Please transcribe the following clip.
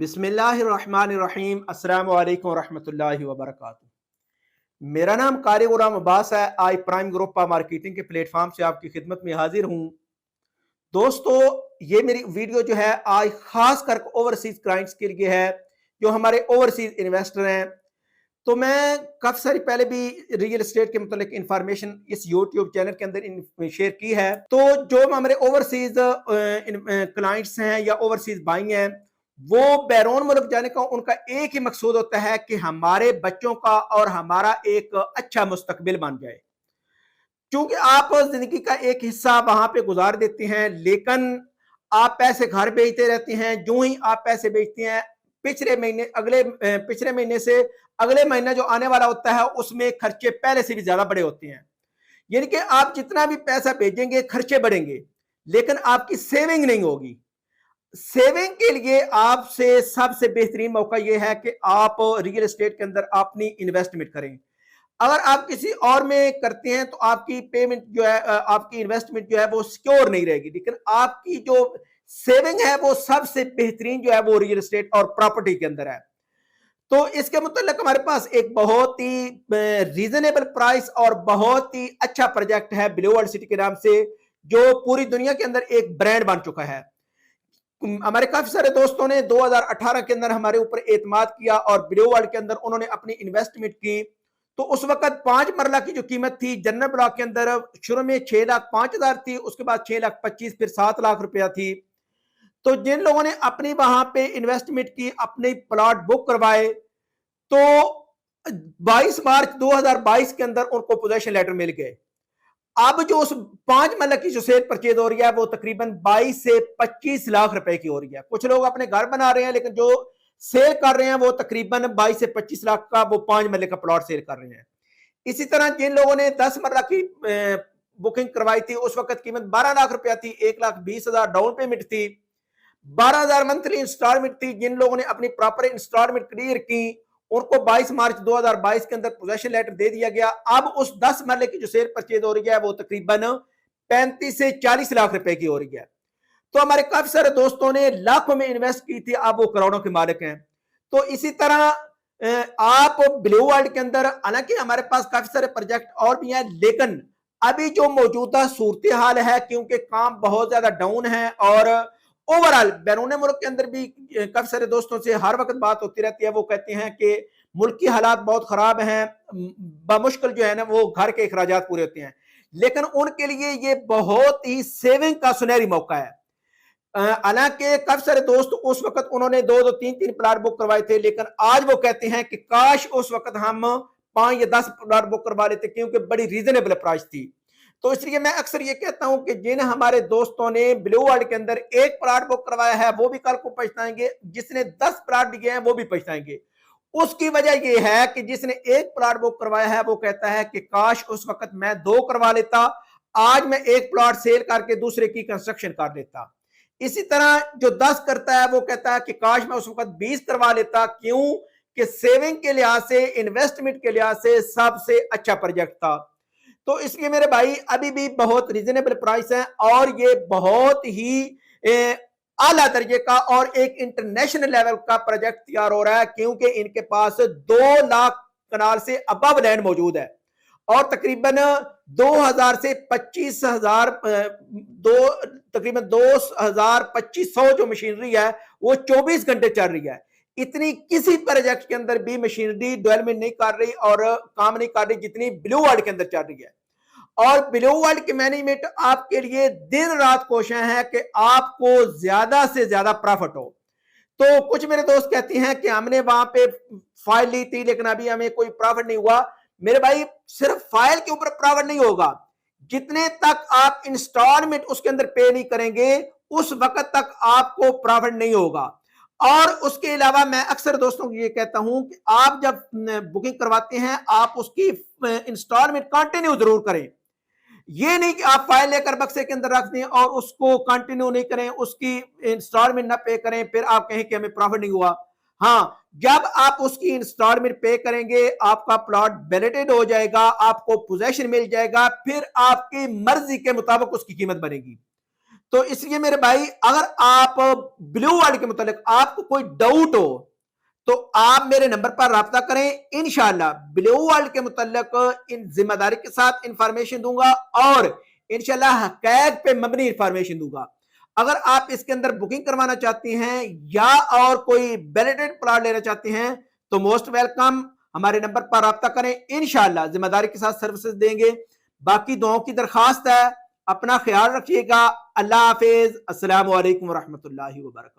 बिस्मिल्लाहिर्रहमानिर्रहीम अस्सलाम वालेकुम रहमतुल्लाहि व बरकातुहू। मेरा नाम कारी गुलाम अब्बास है। I prime group of marketing के प्लेटफॉर्म से आपकी खिदमत में हाजिर हूँ। दोस्तों, ये मेरी वीडियो जो है आज खास कर ओवरसीज क्लाइंट्स के लिए है जो हमारे ओवरसीज इन्वेस्टर हैं। तो मैं काफ़ी सारी पहले भी रियल एस्टेट के मतलब इंफॉर्मेशन इस यूट्यूब चैनल के अंदर शेयर की है। तो जो हमारे ओवरसीज क्लाइंट्स हैं या ओवरसीज बाई हैं, वो बैरून मुल्क जाने का उनका एक ही मकसूद होता है कि हमारे बच्चों का और हमारा एक अच्छा मुस्तकबिल बन जाए। क्योंकि आप जिंदगी का एक हिस्सा वहां पे गुजार देते हैं, लेकिन आप पैसे घर भेजते रहते हैं। जो ही आप पैसे भेजते हैं, पिछले महीने से अगले महीना जो आने वाला होता है उसमें खर्चे पहले से भी ज्यादा बड़े होते हैं। यानी कि आप जितना भी पैसा भेजेंगे खर्चे बढ़ेंगे, लेकिन आपकी सेविंग नहीं होगी। सेविंग के लिए आपसे सबसे बेहतरीन मौका यह है कि आप रियल एस्टेट के अंदर अपनी इन्वेस्टमेंट करें। अगर आप किसी और में करते हैं तो आपकी पेमेंट जो है, आपकी इन्वेस्टमेंट जो है वो सिक्योर नहीं रहेगी, लेकिन आपकी जो सेविंग है वो सबसे बेहतरीन जो है वो रियल एस्टेट और प्रॉपर्टी के अंदर है। तो इसके मुतालिक हमारे पास एक बहुत ही रीजनेबल प्राइस और बहुत ही अच्छा प्रोजेक्ट है ब्लू वर्ल्ड सिटी के नाम से, जो पूरी दुनिया के अंदर एक ब्रांड बन चुका है। हमारे काफी सारे दोस्तों ने 2018 के अंदर हमारे ऊपर एतमाद किया और ब्लू वर्ल्ड के अंदर उन्होंने अपनी इन्वेस्टमेंट की। तो उस वक्त 5 मरला की जो कीमत थी जनरल ब्लॉक के अंदर शुरू में 6,05,000 थी, उसके बाद 6,25,000, फिर 7 लाख रुपया थी। तो जिन लोगों ने अपनी वहां पे इन्वेस्टमेंट की, अपने प्लॉट बुक करवाए, तो 22 मार्च 2022 के अंदर उनको पोजेशन लेटर मिल गए। अब जो उस 5 मरला की जो सेल परचेज हो रही है वो तकरीबन 22 से 25 लाख रुपए की हो रही है। कुछ लोग अपने घर बना रहे हैं, लेकिन जो सेल कर रहे हैं वो तकरीबन 22 से 25 लाख का वो 5 मरले का प्लॉट सेल कर रहे हैं। इसी तरह जिन लोगों ने 10 मरला की बुकिंग करवाई थी, उस वक्त कीमत 12 लाख रुपया थी, 1,20,000 डाउन पेमेंट थी, 12,000 मंथली इंस्टॉलमेंट थी। जिन लोगों ने अपनी प्रॉपर इंस्टॉलमेंट क्लियर की उनको 22 मार्च 2022 के अंदर पोजेशन लेटर दे दिया गया। अब उस 10 मरले की जो सेल परचेज हो रही है वो तकरीबन 35 से 40 लाख रुपए की हो रही है। तो हमारे काफी सारे दोस्तों ने लाखों में इन्वेस्ट की थी, अब वो करोड़ों के मालिक हैं। तो इसी तरह आप ब्लू वर्ल्ड के अंदर, हालांकि हमारे पास काफी सारे प्रोजेक्ट और भी हैं, लेकिन अभी जो मौजूदा सूरत हाल है, क्योंकि काम बहुत ज्यादा डाउन है और ओवरऑल बैरून मुल्क के अंदर भी काफी सारे दोस्तों से हर वक्त बात होती रहती है। वो कहते हैं कि मुल्क की हालात बहुत खराब हैं, बमुश्किल जो है ना वो घर के अखराजात पूरे होते हैं, लेकिन उनके लिए ये बहुत ही सेविंग का सुनहरी मौका है। हालांकि काफी सारे दोस्त उस वक्त उन्होंने 2-2, 3-3 प्लॉट बुक करवाए थे, लेकिन आज वो कहते हैं कि काश उस वक्त हम 5 या 10 प्लॉट बुक करवा लेते, क्योंकि बड़ी रीजनेबल प्राइस थी। तो इसलिए मैं अक्सर ये कहता हूं कि जिन हमारे दोस्तों ने ब्लू वर्ल्ड के अंदर एक प्लॉट बुक करवाया है वो भी कल को पछताएंगे, जिसने 10 प्लॉट लिए हैं वो भी पछताएंगे। उसकी वजह यह है कि जिसने एक प्लॉट बुक करवाया है वो कहता है कि काश उस वक्त मैं 2 करवा लेता, आज मैं एक प्लॉट सेल करके दूसरे की कंस्ट्रक्शन कर लेता। इसी तरह जो 10 करता है वो कहता है कि काश मैं उस वक्त 20 करवा लेता। क्यों? कि सेविंग के लिहाज से, इन्वेस्टमेंट के लिहाज से सबसे अच्छा प्रोजेक्ट था। तो इसलिए मेरे भाई अभी भी बहुत रीजनेबल प्राइस है और ये बहुत ही आला दर्जे का और एक इंटरनेशनल लेवल का प्रोजेक्ट तैयार हो रहा है, क्योंकि इनके पास 2 लाख कनाल से अबव लैंड मौजूद है और तकरीबन 2000 से 25,000 तकरीबन 2,000-2,500 जो मशीनरी है वो 24 घंटे चल रही है। इतनी किसी प्रोजेक्ट के अंदर भी मशीनरी डेवलपमेंट नहीं कर रही और काम नहीं कर रही जितनी ब्लू वर्ल्ड के अंदर चल रही है। और ब्लू वर्ल्ड की मैनेजमेंट आपके लिए दिन रात कोशिश है कि आपको ज्यादा से ज्यादा प्रॉफिट हो। तो कुछ मेरे दोस्त कहते हैं कि हमने वहां पे फाइल ली थी लेकिन अभी हमें कोई प्रॉफिट नहीं हुआ। मेरे भाई सिर्फ फाइल के ऊपर प्रॉफिट नहीं होगा, जितने तक आप इंस्टॉलमेंट उसके अंदर पे नहीं करेंगे उस वक्त तक आपको प्रॉफिट नहीं होगा। और उसके अलावा मैं अक्सर दोस्तों को ये कहता हूं कि आप जब बुकिंग करवाते हैं आप उसकी इंस्टॉलमेंट कंटिन्यू जरूर करें। ये नहीं कि आप फाइल लेकर बक्से के अंदर रख दें और उसको कंटिन्यू नहीं करें, उसकी इंस्टॉलमेंट ना पे करें, फिर आप कहें कि हमें प्रॉफिट नहीं हुआ। हाँ, जब आप उसकी इंस्टॉलमेंट पे करेंगे आपका प्लॉट वैलिडेटेड हो जाएगा, आपको पोजेशन मिल जाएगा, फिर आपकी मर्जी के मुताबिक उसकी कीमत बनेगी। तो इसलिए मेरे भाई, अगर आप ब्लू वर्ल्ड के मुतालिक आपको कोई डाउट हो तो आप मेरे नंबर पर राब्ता करें। इंशाल्लाह ब्लू वर्ल्ड के मुतालिक इन जिम्मेदारी के साथ इंफॉर्मेशन दूंगा और इंशाल्लाह हक़ाइक़ पे मबनी इंफॉर्मेशन दूंगा। अगर आप इसके अंदर बुकिंग करवाना चाहती हैं या और कोई वैलिडेटेड प्लॉट लेना चाहती हैं तो मोस्ट वेलकम, हमारे नंबर पर राब्ता करें। इंशाल्लाह जिम्मेदारी के साथ सर्विसेज देंगे। बाकी दुआओं की दरखास्त है। अपना ख्याल रखिएगा। अल्लाह हाफिज। अस्सलामु अलैकुम व रहमतुल्लाहि व बरकातहू।